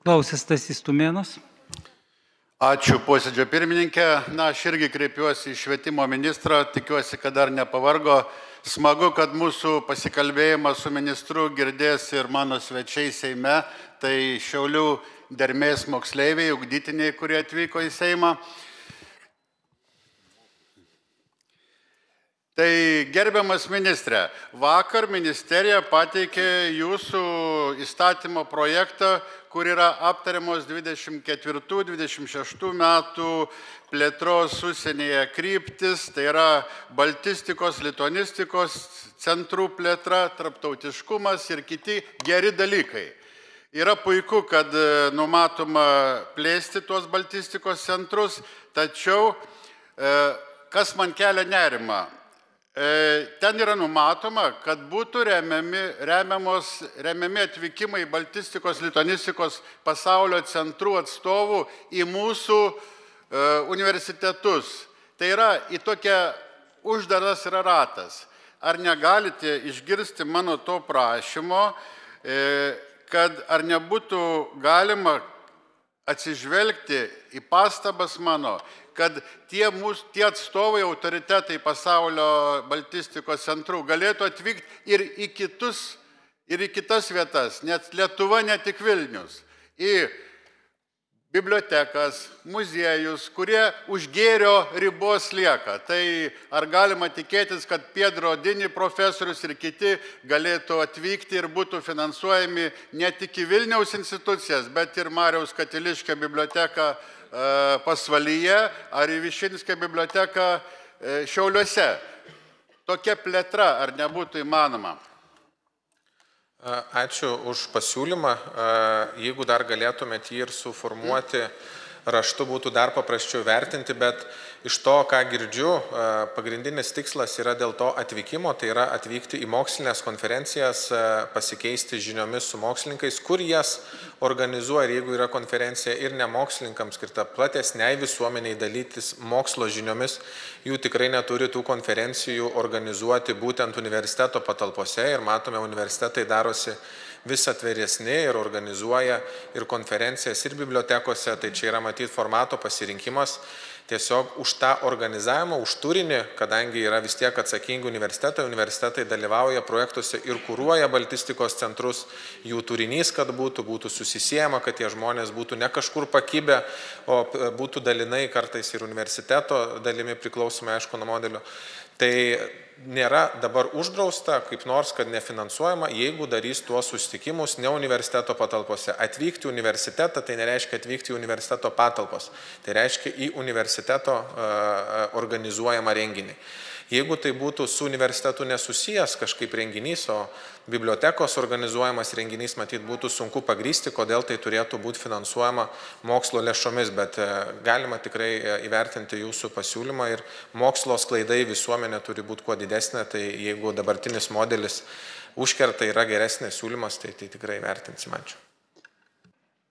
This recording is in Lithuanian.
Klausęs Stasys Tumėnas. Ačiū posėdžio pirmininkė. Aš irgi kreipiuosi į švietimo ministrą, tikiuosi, kad dar nepavargo. Smagu, kad mūsų pasikalbėjimą su ministru girdės ir mano svečiai Seime, tai Šiaulių dermės moksleiviai, ugdytiniai, kurie atvyko į Seimą. Tai gerbiamas ministrė, vakar ministerija pateikė jūsų įstatymo projektą, kur yra aptariamos 24-26 metų plėtros užsienyje kryptis, tai yra baltistikos, lituanistikos centrų plėtra, tarptautiškumas ir kiti geri dalykai. Yra puiku, kad numatoma plėsti tuos baltistikos centrus, tačiau kas man kelia nerimą? Ten yra numatoma, kad būtų remiami atvykimai baltistikos, lituanistikos pasaulio centrų atstovų į mūsų universitetus. Tai yra į tokią uždaras yra ratas. Ar negalite išgirsti mano to prašymo, kad ar nebūtų galima atsižvelgti į pastabas mano, kad tie atstovai, autoritetai pasaulio baltistikos centrų galėtų atvykti ir į kitas vietas, net Lietuva, ne tik Vilnius, į bibliotekas, muziejus, kurie už gėrio ribos lieka. Tai ar galima tikėtis, kad Piedro Dini profesorius ir kiti galėtų atvykti ir būtų finansuojami ne tik į Vilniaus institucijas, bet ir Mariaus Katiliškio biblioteką Pasvalyje ar į Višinskio biblioteką Šiauliuose. Tokia plėtra ar nebūtų įmanoma? Ačiū už pasiūlymą. Jeigu dar galėtumėte jį ir suformuoti raštu, būtų dar paprasčiau vertinti, bet iš to, ką girdžiu, pagrindinis tikslas yra dėl to atvykimo, tai yra atvykti į mokslinės konferencijas, pasikeisti žiniomis su mokslininkais, kur jas organizuoja, ir jeigu yra konferencija ir ne mokslininkams skirta, platesniai visuomeniai dalytis mokslo žiniomis, jų tikrai neturi tų konferencijų organizuoti būtent universiteto patalpose, ir matome, universitetai darosi vis atviresni ir organizuoja ir konferencijas, ir bibliotekose, tai čia yra matyti formato pasirinkimas. Tiesiog už tą organizavimą, už turinį, kadangi yra vis tiek atsakingi universitetai dalyvauja projektuose ir kuruoja baltistikos centrus, jų turinys, kad būtų susisiejama, kad tie žmonės būtų ne kažkur pakibę, o būtų dalinai kartais ir universiteto dalimi priklausomai, aišku, nuo modelio. Tai nėra dabar uždrausta kaip nors, kad nefinansuojama, jeigu darys tuos susitikimus ne universiteto patalpose. Atvykti į universitetą, tai nereiškia atvykti į universiteto patalpos, tai reiškia į universiteto organizuojamą renginį. Jeigu tai būtų su universitetu nesusijęs kažkaip renginys, o bibliotekos organizuojamas renginys, matyt, būtų sunku pagrysti, kodėl tai turėtų būti finansuojama mokslo lėšomis, bet galima tikrai įvertinti jūsų pasiūlymą, ir mokslo sklaidai visuomenė turi būti kuo didesnė, tai jeigu dabartinis modelis užkerta yra geresnės siūlymas, tai tikrai vertinsim. Ačiū.